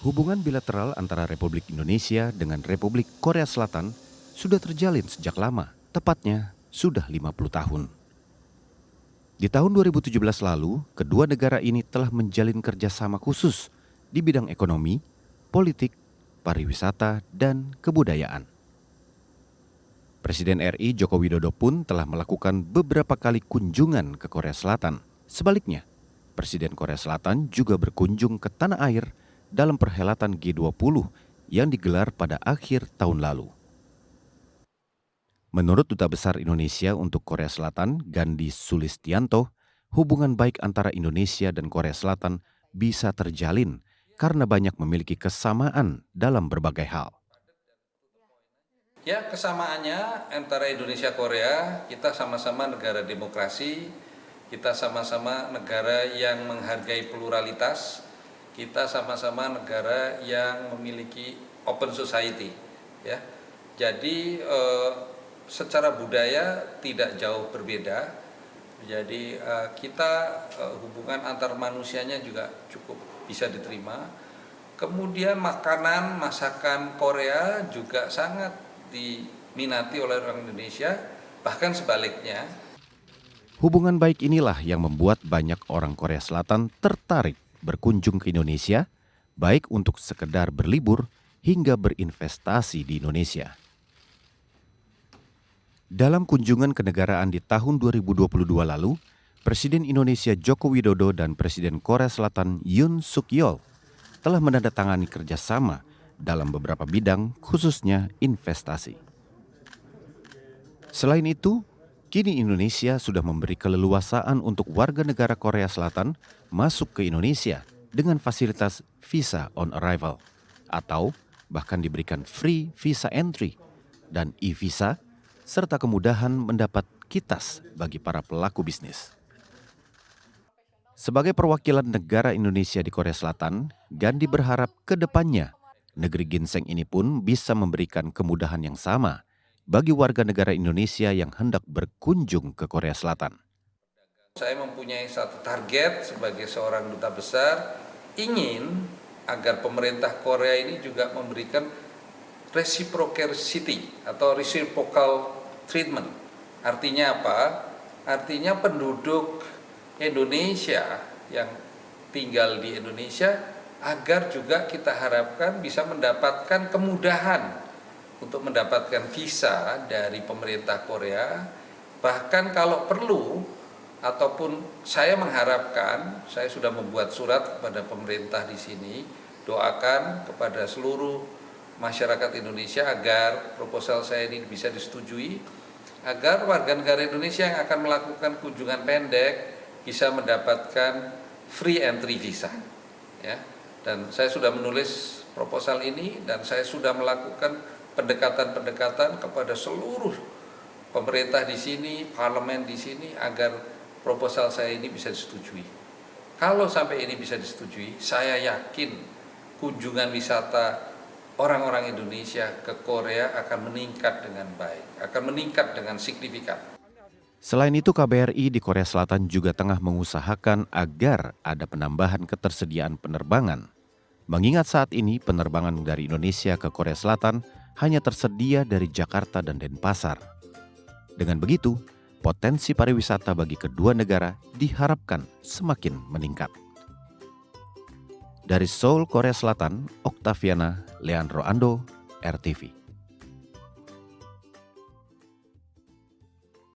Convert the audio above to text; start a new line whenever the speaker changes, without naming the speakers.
Hubungan bilateral antara Republik Indonesia dengan Republik Korea Selatan sudah terjalin sejak lama, tepatnya sudah 50 tahun. Di tahun 2017 lalu, kedua negara ini telah menjalin kerjasama khusus di bidang ekonomi, politik, pariwisata, dan kebudayaan. Presiden RI Joko Widodo pun telah melakukan beberapa kali kunjungan ke Korea Selatan. Sebaliknya, Presiden Korea Selatan juga berkunjung ke tanah air dalam perhelatan G20 yang digelar pada akhir tahun lalu. Menurut Duta Besar Indonesia untuk Korea Selatan, Gandhi Sulistianto, hubungan baik antara Indonesia dan Korea Selatan bisa terjalin karena banyak memiliki kesamaan dalam berbagai hal.
Ya, kesamaannya antara Indonesia Korea, kita sama-sama negara demokrasi, kita sama-sama negara yang menghargai pluralitas, kita sama-sama negara yang memiliki open society, ya. Jadi secara budaya tidak jauh berbeda. Jadi kita hubungan antar manusianya juga cukup bisa diterima. Kemudian masakan Korea juga sangat diminati oleh orang Indonesia, bahkan sebaliknya.
Hubungan baik inilah yang membuat banyak orang Korea Selatan tertarik berkunjung ke Indonesia, baik untuk sekedar berlibur hingga berinvestasi di Indonesia. Dalam kunjungan kenegaraan di tahun 2022 lalu, Presiden Indonesia Joko Widodo dan Presiden Korea Selatan Yoon Suk Yeol telah menandatangani kerjasama dalam beberapa bidang, khususnya investasi. Selain itu, kini Indonesia sudah memberi keleluasaan untuk warga negara Korea Selatan masuk ke Indonesia dengan fasilitas visa on arrival atau bahkan diberikan free visa entry dan e-visa serta kemudahan mendapat kitas bagi para pelaku bisnis. Sebagai perwakilan negara Indonesia di Korea Selatan, Gandhi berharap ke depannya negeri ginseng ini pun bisa memberikan kemudahan yang sama bagi warga negara Indonesia yang hendak berkunjung ke Korea Selatan.
Saya mempunyai satu target sebagai seorang duta besar, ingin agar pemerintah Korea ini juga memberikan reciprocity atau reciprocal treatment. Artinya apa? Artinya penduduk Indonesia yang tinggal di Indonesia agar juga kita harapkan bisa mendapatkan kemudahan untuk mendapatkan visa dari pemerintah Korea. Bahkan kalau perlu, ataupun saya mengharapkan, saya sudah membuat surat kepada pemerintah di sini, doakan kepada seluruh masyarakat Indonesia agar proposal saya ini bisa disetujui, agar warga negara Indonesia yang akan melakukan kunjungan pendek bisa mendapatkan free entry visa, ya. Dan saya sudah menulis proposal ini dan saya sudah melakukan pendekatan-pendekatan kepada seluruh pemerintah di sini, parlemen di sini agar proposal saya ini bisa disetujui. Kalau sampai ini bisa disetujui, saya yakin kunjungan wisata orang-orang Indonesia ke Korea akan meningkat dengan baik, akan meningkat dengan signifikan.
Selain itu, KBRI di Korea Selatan juga tengah mengusahakan agar ada penambahan ketersediaan penerbangan. Mengingat saat ini penerbangan dari Indonesia ke Korea Selatan hanya tersedia dari Jakarta dan Denpasar. Dengan begitu, potensi pariwisata bagi kedua negara diharapkan semakin meningkat. Dari Seoul, Korea Selatan, Oktaviana Leandro Ando, RTV.